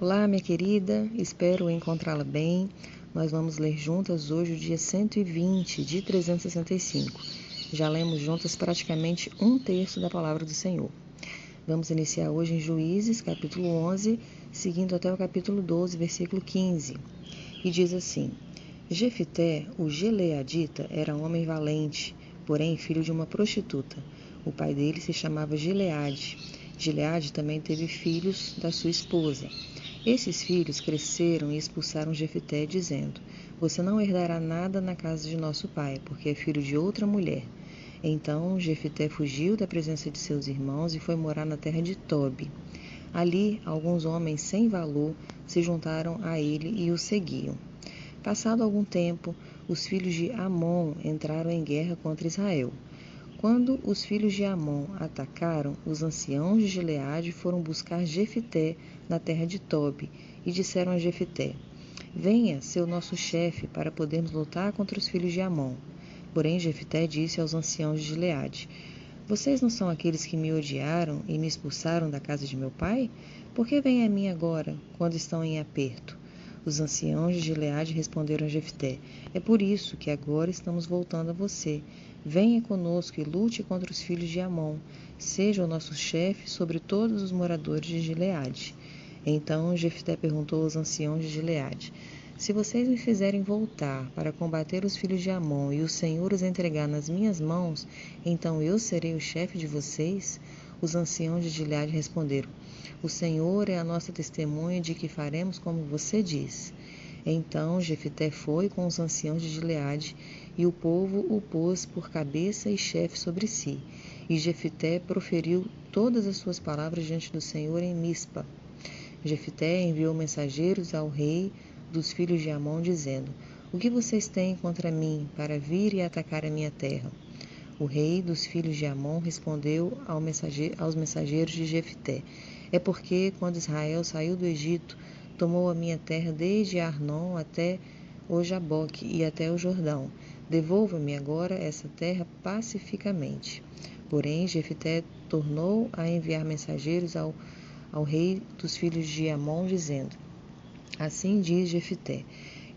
Olá, minha querida, espero encontrá-la bem. Nós vamos ler juntas hoje o dia 120 de 365. Já lemos juntas praticamente um terço da palavra do Senhor. Vamos iniciar hoje em Juízes, capítulo 11, seguindo até o capítulo 12, versículo 15. E diz assim: Jefité, o gileadita, era um homem valente, porém filho de uma prostituta. O pai dele se chamava Gileade. Gileade também teve filhos da sua esposa. Esses filhos cresceram e expulsaram Jefité, dizendo: Você não herdará nada na casa de nosso pai, porque é filho de outra mulher. Então Jefité fugiu da presença de seus irmãos e foi morar na terra de Tobi. Ali, alguns homens sem valor se juntaram a ele e o seguiam. Passado algum tempo, os filhos de Amon entraram em guerra contra Israel. Quando os filhos de Amon atacaram, os anciãos de Gileade foram buscar Jefité na terra de Tobi e disseram a Jefité: Venha, ser o nosso chefe, para podermos lutar contra os filhos de Amon. Porém, Jefité disse aos anciãos de Gileade: Vocês não são aqueles que me odiaram e me expulsaram da casa de meu pai? Por que vêm a mim agora, quando estão em aperto? Os anciãos de Gileade responderam a Jefté: É por isso que agora estamos voltando a você. Venha conosco e lute contra os filhos de Amon. Seja o nosso chefe sobre todos os moradores de Gileade. Então Jefté perguntou aos anciãos de Gileade: Se vocês me fizerem voltar para combater os filhos de Amon e o Senhor os entregar nas minhas mãos, então eu serei o chefe de vocês? Os anciãos de Gileade responderam: O Senhor é a nossa testemunha de que faremos como você diz. Então Jefté foi com os anciãos de Gileade, e o povo o pôs por cabeça e chefe sobre si. E Jefté proferiu todas as suas palavras diante do Senhor em Mispa. Jefté enviou mensageiros ao rei dos filhos de Amon, dizendo: O que vocês têm contra mim para vir e atacar a minha terra? O rei dos filhos de Amon respondeu aos mensageiros de Jefté: É porque, quando Israel saiu do Egito, tomou a minha terra desde Arnon até o Jaboque e até o Jordão. Devolva-me agora essa terra pacificamente. Porém, Jefté tornou a enviar mensageiros ao rei dos filhos de Amon, dizendo: Assim diz Jefté: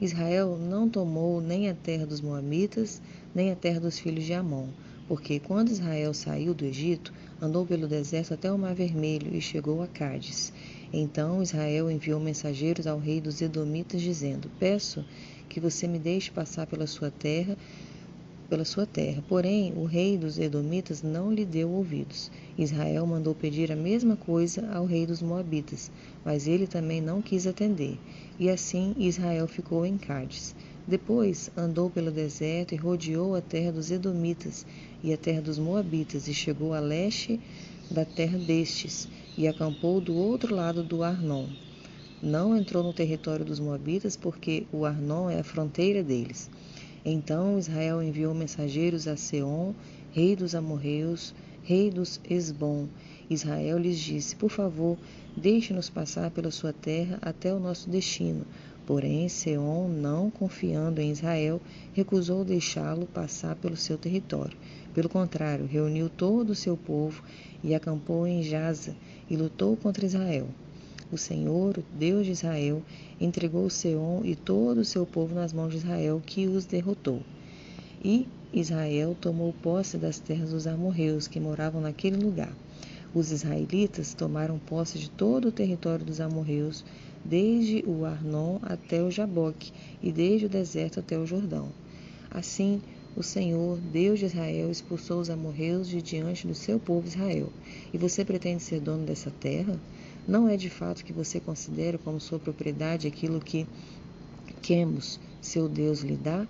Israel não tomou nem a terra dos moabitas, nem a terra dos filhos de Amon, porque quando Israel saiu do Egito, andou pelo deserto até o Mar Vermelho e chegou a Cádiz. Então Israel enviou mensageiros ao rei dos Edomitas, dizendo: Peço que você me deixe passar pela sua terra. Porém, o rei dos Edomitas não lhe deu ouvidos. Israel mandou pedir a mesma coisa ao rei dos Moabitas, mas ele também não quis atender. E assim Israel ficou em Cádiz. Depois andou pelo deserto e rodeou a terra dos Edomitas e a terra dos Moabitas, e chegou a leste da terra destes, e acampou do outro lado do Arnon. Não entrou no território dos Moabitas, porque o Arnon é a fronteira deles. Então Israel enviou mensageiros a Seom, rei dos amorreus, rei dos Esbom. Israel lhes disse: Por favor, deixe-nos passar pela sua terra até o nosso destino. Porém, Seom, não confiando em Israel, recusou deixá-lo passar pelo seu território. Pelo contrário, reuniu todo o seu povo e acampou em Jaza e lutou contra Israel. O Senhor, o Deus de Israel, entregou Seom e todo o seu povo nas mãos de Israel, que os derrotou. E Israel tomou posse das terras dos amorreus que moravam naquele lugar. Os israelitas tomaram posse de todo o território dos amorreus, desde o Arnon até o Jaboque, e desde o deserto até o Jordão. Assim, o Senhor, Deus de Israel, expulsou os amorreus de diante do seu povo Israel. E você pretende ser dono dessa terra? Não é de fato que você considera como sua propriedade aquilo que Quemos, seu Deus, lhe dá?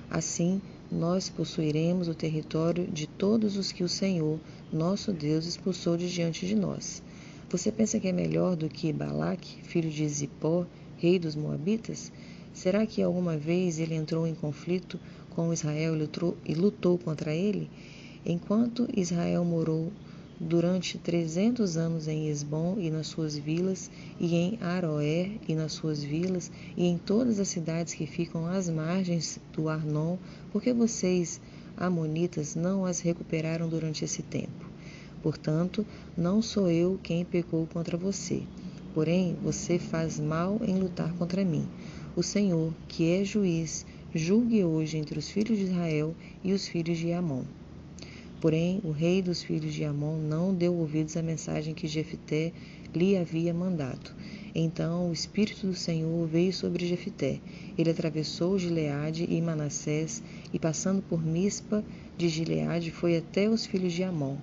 Assim, nós possuiremos o território de todos os que o Senhor, nosso Deus, expulsou de diante de nós. Você pensa que é melhor do que Balaque, filho de Zippor, rei dos Moabitas? Será que alguma vez ele entrou em conflito com Israel e lutou contra ele? Enquanto Israel morou durante 300 anos em Esbom e nas suas vilas, e em Aroer e nas suas vilas, e em todas as cidades que ficam às margens do Arnon, porque vocês, amonitas, não as recuperaram durante esse tempo. Portanto, não sou eu quem pecou contra você. Porém, você faz mal em lutar contra mim. O Senhor, que é juiz, julgue hoje entre os filhos de Israel e os filhos de Amon. Porém, o rei dos filhos de Amon não deu ouvidos à mensagem que Jefté lhe havia mandado. Então o Espírito do Senhor veio sobre Jefté. Ele atravessou Gileade e Manassés, e passando por Mispa de Gileade, foi até os filhos de Amon.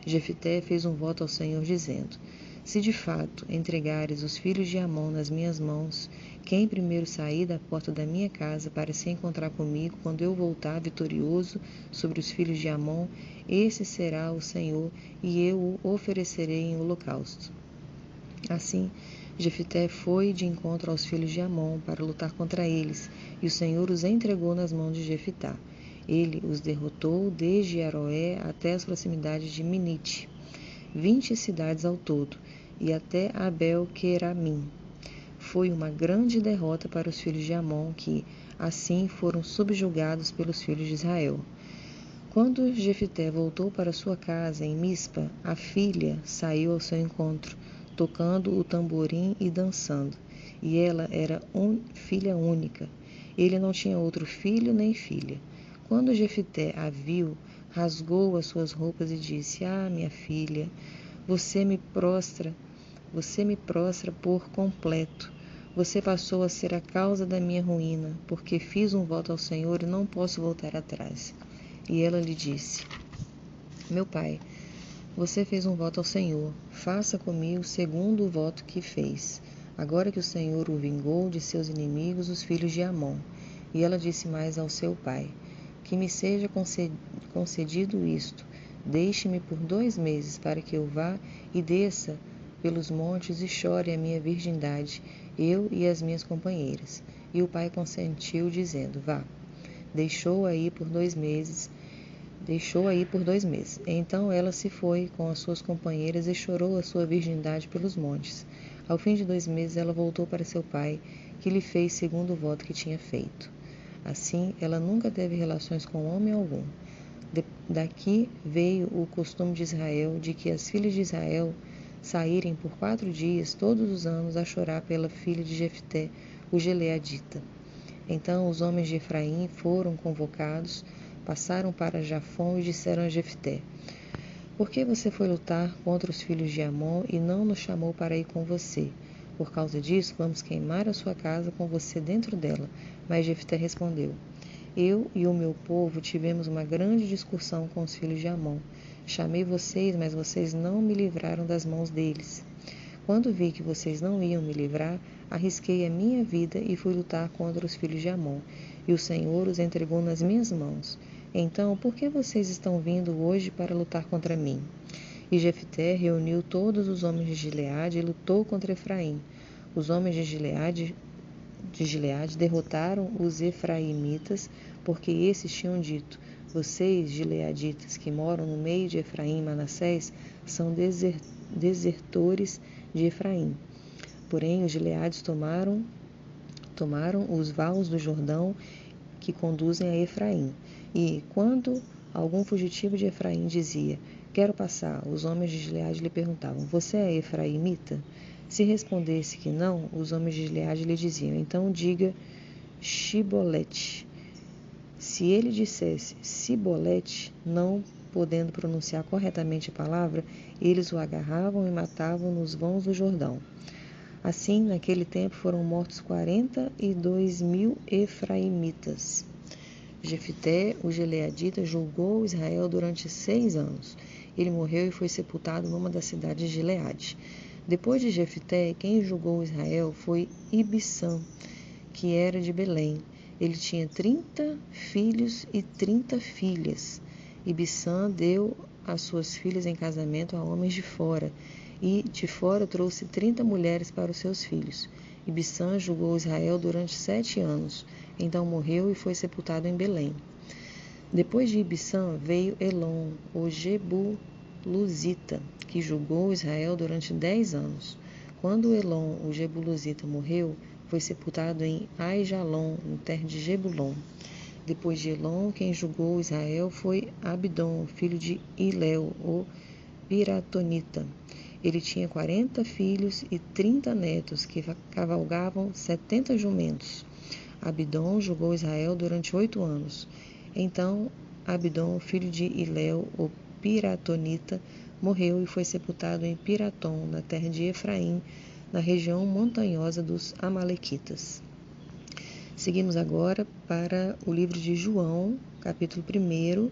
Jefté fez um voto ao Senhor, dizendo: se de fato entregares os filhos de Amon nas minhas mãos, quem primeiro sair da porta da minha casa para se encontrar comigo quando eu voltar vitorioso sobre os filhos de Amon, esse será o Senhor, e eu o oferecerei em holocausto. Assim, Jefté foi de encontro aos filhos de Amon para lutar contra eles, e o Senhor os entregou nas mãos de Jefté. Ele os derrotou desde Aroé até as proximidades de Minite, 20 cidades ao todo, e até Abel-queramim. Foi uma grande derrota para os filhos de Amon, que, assim, foram subjugados pelos filhos de Israel. Quando Jefté voltou para sua casa em Mispa, a filha saiu ao seu encontro, tocando o tamborim e dançando, e ela era filha única. Ele não tinha outro filho nem filha. Quando Jefté a viu, rasgou as suas roupas e disse: ah, minha filha, você me prostra por completo. Você passou a ser a causa da minha ruína, porque fiz um voto ao Senhor e não posso voltar atrás. E ela lhe disse: meu pai, você fez um voto ao Senhor, faça comigo segundo o voto que fez, agora que o Senhor o vingou de seus inimigos, os filhos de Amon. E ela disse mais ao seu pai: que me seja concedido isto, deixe-me por 2 meses, para que eu vá e desça pelos montes e chore a minha virgindade, eu e as minhas companheiras. E o pai consentiu, dizendo: vá. Deixou-a aí por 2 meses. Então ela se foi com as suas companheiras e chorou a sua virgindade pelos montes. Ao fim de 2 meses ela voltou para seu pai, que lhe fez segundo o voto que tinha feito. Assim, ela nunca teve relações com homem algum. Daqui veio o costume de Israel, de que as filhas de Israel saírem por 4 dias todos os anos a chorar pela filha de Jefté, o gileadita. Então os homens de Efraim foram convocados, passaram para Jafom e disseram a Jefté: por que você foi lutar contra os filhos de Amon e não nos chamou para ir com você? Por causa disso, vamos queimar a sua casa com você dentro dela. Mas Jefté respondeu: eu e o meu povo tivemos uma grande discussão com os filhos de Amon. Chamei vocês, mas vocês não me livraram das mãos deles. Quando vi que vocês não iam me livrar, arrisquei a minha vida e fui lutar contra os filhos de Amon, e o Senhor os entregou nas minhas mãos. Então, por que vocês estão vindo hoje para lutar contra mim? E Jefté reuniu todos os homens de Gileade e lutou contra Efraim. Os homens de Gileade derrotaram os efraimitas, porque esses tinham dito: vocês, gileaditas, que moram no meio de Efraim e Manassés, são desertores de Efraim. Porém, os gileades tomaram os vales do Jordão que conduzem a Efraim. E, quando algum fugitivo de Efraim dizia: quero passar, os homens de Gileade lhe perguntavam: você é efraimita? Se respondesse que não, os homens de Gileade lhe diziam: então diga Shibolete. Se ele dissesse Sibolete, não podendo pronunciar corretamente a palavra, eles o agarravam e matavam nos vãos do Jordão. Assim, naquele tempo foram mortos 42.000 efraimitas. Jefté, o gileadita, julgou Israel durante 6 anos. Ele morreu e foi sepultado numa das cidades de Gileade. Depois de Jefté, quem julgou Israel foi Ibissã, que era de Belém. Ele tinha 30 filhos e 30 filhas. Ibissã deu as suas filhas em casamento a homens de fora, e de fora trouxe 30 mulheres para os seus filhos. Ibissã julgou Israel durante 7 anos. Então morreu e foi sepultado em Belém. Depois de Ibissã veio Elon, o Jebuluzita, que julgou Israel durante 10 anos. Quando Elon, o Jebuluzita, morreu, foi sepultado em Aijalon, no terra de Jebulon. Depois de Elon, quem julgou Israel foi Abdon, filho de Hilel, o Piratonita. Ele tinha 40 filhos e 30 netos, que cavalgavam 70 jumentos. Abidom julgou Israel durante 8 anos. Então Abidom, filho de Hilel, o piratonita, morreu e foi sepultado em Piratom, na terra de Efraim, na região montanhosa dos Amalequitas. Seguimos agora para o livro de João, capítulo 1,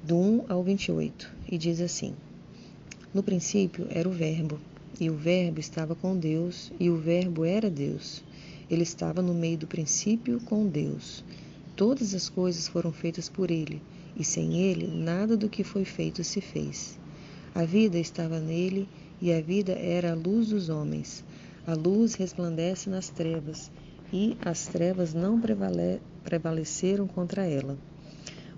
do 1 ao 28, e diz assim: No princípio era o Verbo, e o Verbo estava com Deus, e o Verbo era Deus. Ele estava no meio do princípio com Deus. Todas as coisas foram feitas por ele, e sem ele nada do que foi feito se fez. A vida estava nele, e a vida era a luz dos homens. A luz resplandece nas trevas, e as trevas não prevaleceram contra ela.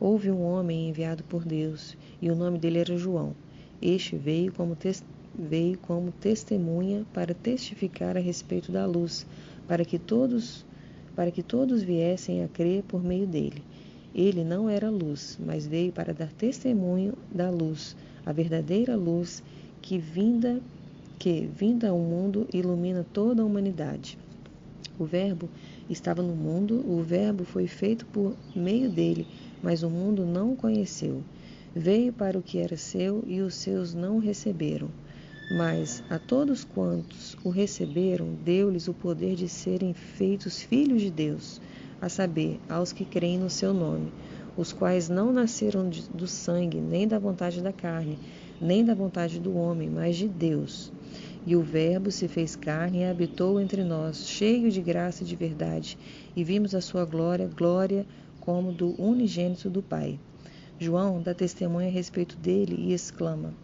Houve um homem enviado por Deus, e o nome dele era João. Este veio como testemunha para testificar a respeito da luz, para que todos viessem a crer por meio dele. Ele não era luz, mas veio para dar testemunho da luz, a verdadeira luz que vinda ao mundo, ilumina toda a humanidade. O Verbo estava no mundo, o Verbo foi feito por meio dele, mas o mundo não o conheceu. Veio para o que era seu e os seus não o receberam. Mas a todos quantos o receberam, deu-lhes o poder de serem feitos filhos de Deus, a saber, aos que creem no seu nome, os quais não nasceram do sangue, nem da vontade da carne, nem da vontade do homem, mas de Deus. E o Verbo se fez carne e habitou entre nós, cheio de graça e de verdade, e vimos a sua glória, glória como do unigênito do Pai. João dá testemunho a respeito dele e exclama: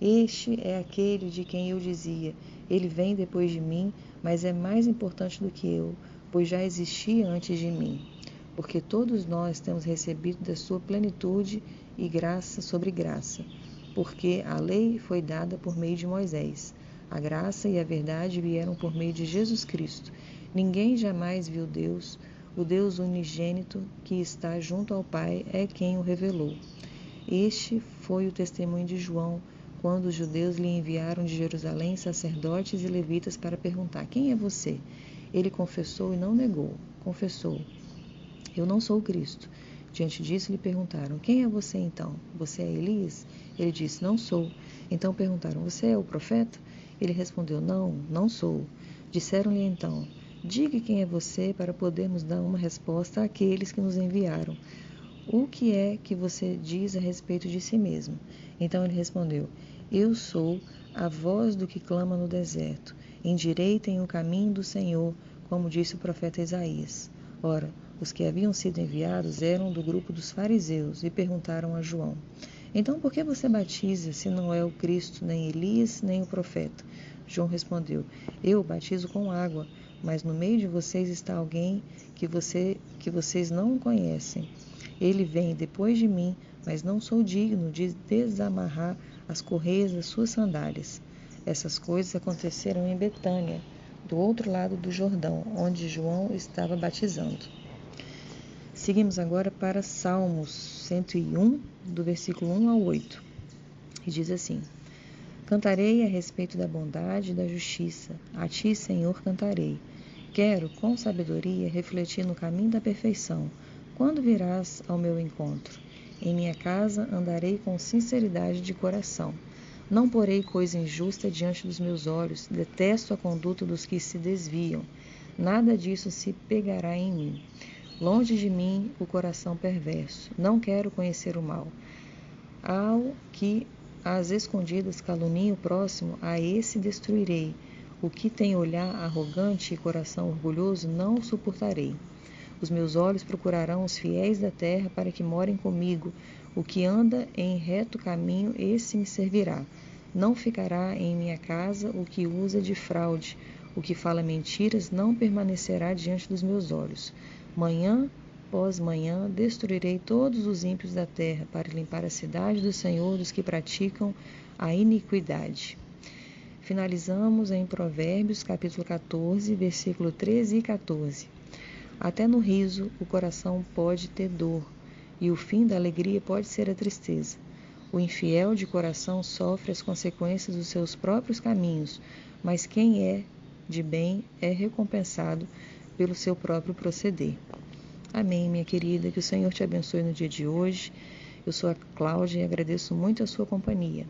Este é aquele de quem eu dizia, ele vem depois de mim, mas é mais importante do que eu, pois já existia antes de mim. Porque todos nós temos recebido da sua plenitude e graça sobre graça. Porque a lei foi dada por meio de Moisés. A graça e a verdade vieram por meio de Jesus Cristo. Ninguém jamais viu Deus. O Deus unigênito que está junto ao Pai é quem o revelou. Este foi o testemunho de João, quando os judeus lhe enviaram de Jerusalém sacerdotes e levitas para perguntar: Quem é você? Ele confessou e não negou. Confessou: Eu não sou o Cristo. Diante disso lhe perguntaram: Quem é você então? Você é Elias? Ele disse: Não sou. Então perguntaram: Você é o profeta? Ele respondeu: Não, não sou. Disseram-lhe então: Diga quem é você para podermos dar uma resposta àqueles que nos enviaram. O que é que você diz a respeito de si mesmo? Então ele respondeu: Eu sou a voz do que clama no deserto. Endireitem o caminho do Senhor, como disse o profeta Isaías. Ora, os que haviam sido enviados eram do grupo dos fariseus e perguntaram a João: Então por que você batiza se não é o Cristo, nem Elias, nem o profeta? João respondeu: Eu batizo com água, mas no meio de vocês está alguém que vocês não conhecem. Ele vem depois de mim, mas não sou digno de desamarrar as correias das suas sandálias. Essas coisas aconteceram em Betânia, do outro lado do Jordão, onde João estava batizando. Seguimos agora para Salmos 101, do versículo 1 ao 8, e diz assim: Cantarei a respeito da bondade e da justiça, a ti, Senhor, cantarei. Quero, com sabedoria, refletir no caminho da perfeição. Quando virás ao meu encontro? Em minha casa andarei com sinceridade de coração. Não porei coisa injusta diante dos meus olhos, detesto a conduta dos que se desviam. Nada disso se pegará em mim. Longe de mim o coração perverso. Não quero conhecer o mal. Ao que às escondidas calunia o próximo, a esse destruirei. O que tem olhar arrogante e coração orgulhoso, não o suportarei. Os meus olhos procurarão os fiéis da terra para que morem comigo. O que anda em reto caminho, esse me servirá. Não ficará em minha casa o que usa de fraude. O que fala mentiras não permanecerá diante dos meus olhos. Manhã após manhã destruirei todos os ímpios da terra, para limpar a cidade do Senhor dos que praticam a iniquidade. Finalizamos em Provérbios, capítulo 14, versículo 13 e 14. Até no riso o coração pode ter dor, e o fim da alegria pode ser a tristeza. O infiel de coração sofre as consequências dos seus próprios caminhos, mas quem é de bem é recompensado pelo seu próprio proceder. Amém, minha querida, que o Senhor te abençoe no dia de hoje. Eu sou a Cláudia e agradeço muito a sua companhia.